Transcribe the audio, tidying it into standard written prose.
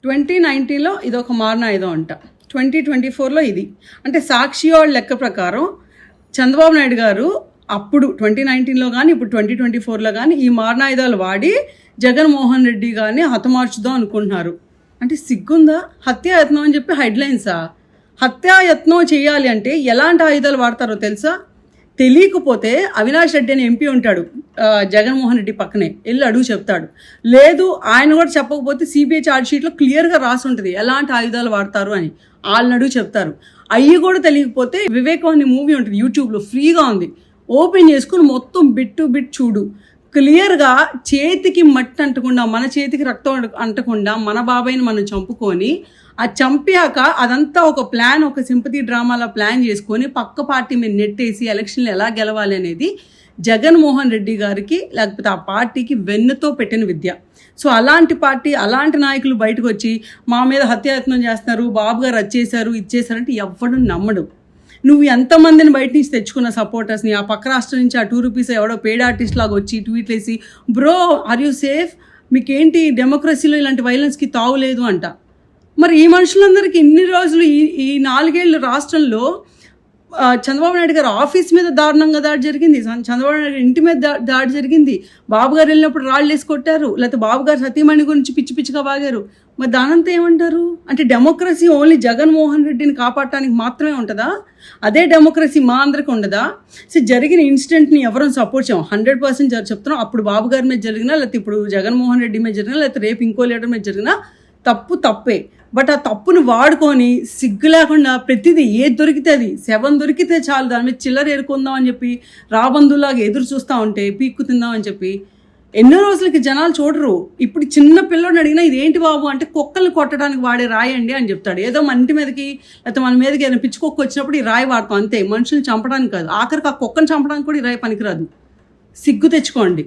2019లో ఇదొక మారణాయుధం అంట, 2024లో ఇది. అంటే సాక్షి వాళ్ళ లెక్క ప్రకారం చంద్రబాబు నాయుడు గారు అప్పుడు 2019లో కానీ ఇప్పుడు 2024లో కానీ ఈ మారణాయుధాలు వాడి జగన్మోహన్ రెడ్డి గారిని హతమార్చుదాం అనుకుంటున్నారు. అంటే సిగ్గుందా? హత్యాయత్నం అని చెప్పి హెడ్లైన్సా? హత్యాయత్నం చేయాలి అంటే ఎలాంటి ఆయుధాలు వాడతారో తెలుసా? తెలియకపోతే అవినాష్ రెడ్డి అని ఎంపీ ఉంటాడు జగన్మోహన్ రెడ్డి పక్కనే, వెళ్ళి అడుగు చెప్తాడు. లేదు ఆయన కూడా చెప్పకపోతే సిబిఐ ఛార్జ్షీట్లో క్లియర్గా రాసి ఉంటుంది ఎలాంటి ఆయుధాలు వాడతారు అని, వాళ్ళని అడుగు చెప్తారు. అవి కూడా తెలియకపోతే వివేకం అనే మూవీ ఉంటుంది యూట్యూబ్లో, ఫ్రీగా ఉంది, ఓపెన్ చేసుకుని మొత్తం బిట్ టు బిట్ చూడు. క్లియర్గా చేతికి మట్టి అంటకుండా, మన చేతికి రక్తం అంటకుండా మన బాబాయిని మనం చంపుకొని, ఆ చంపాక అదంతా ఒక ప్లాన్, ఒక సింపతి డ్రామాలా ప్లాన్ చేసుకొని పక్క పార్టీ మీద నెట్టేసి ఎలక్షన్లు ఎలా గెలవాలి అనేది జగన్మోహన్ రెడ్డి గారికి లేకపోతే ఆ పార్టీకి వెన్నుతో పెట్టిన విద్య. సో అలాంటి పార్టీ, అలాంటి నాయకులు బయటకు వచ్చి మా మీద హత్యాయత్నం చేస్తున్నారు, బాబు గారు వచ్చేసారు ఇచ్చేసారంటే ఎవ్వడు నమ్మడు. నువ్వు ఎంతమందిని బయట నుంచి తెచ్చుకున్న సపోర్టర్స్ని, ఆ పక్క రాష్ట్రం నుంచి ఆ 2 రూపీస్ ఎవడో పెయిడ్ ఆర్టిస్ట్ లాగా వచ్చి ట్వీట్లు వేసి బ్రో ఆర్ యూ సేఫ్, మీకేంటి డెమోక్రసీలో ఇలాంటి వైలెన్స్కి తావులేదు అంట. మరి ఈ మనుషులందరికీ ఇన్ని రోజులు ఈ 4 ఏళ్ళు రాష్ట్రంలో చంద్రబాబు నాయుడు గారు ఆఫీస్ మీద దారుణంగా దాడి జరిగింది, చంద్రబాబు నాయుడు ఇంటి మీద దాడి జరిగింది, బాబు గారు వెళ్ళినప్పుడు రాళ్ళు వేసి కొట్టారు, లేకపోతే బాబు గారు సతీమణి గురించి పిచ్చి పిచ్చిగా బాగారు. మరి దానంతా ఏమంటారు? అంటే డెమోక్రసీ ఓన్లీ జగన్మోహన్ రెడ్డిని కాపాడటానికి మాత్రమే ఉంటుందా? అదే డెమోక్రసీ మా అందరికి ఉండదా? సో జరిగిన ఇన్సిడెంట్ని ఎవరూ సపోర్ట్ చేయం, 100% చెప్తున్నాం. అప్పుడు బాబు గారి మీద జరిగినా, లేకపోతే ఇప్పుడు జగన్మోహన్ రెడ్డి మీద జరిగినా, లేకపోతే రేపు ఇంకో లీడర్ మీద జరిగినా తప్పే. బట్ ఆ తప్పును వాడుకొని సిగ్గు లేకుండా ప్రతిదీ ఏది దొరికితే అది, శవం దొరికితే చాలు దాని మీద చిల్లర ఏరుకుందాం అని చెప్పి రాబందులాగా ఎదురు చూస్తూ ఉంటే పీక్కు తిందాం అని చెప్పి ఎన్నో రోజులకి జనాలు చూడరు. ఇప్పుడు చిన్న పిల్లోడిని అడిగినా ఇదేంటి బాబు అంటే కుక్కల్ని కొట్టడానికి వాడే రాయండి అని చెప్తాడు. ఏదో మన ఇంటి మీదకి లేకపోతే మన మీదకి ఏదైనా పిచ్చి కుక్క వచ్చినప్పుడు ఈ రాయి వాడతాం అంతే, మనుషుల్ని చంపడానికి కాదు. ఆఖరికి ఆ కుక్కను చంపడానికి కూడా ఈ రాయి పనికిరాదు. సిగ్గు తెచ్చుకోండి.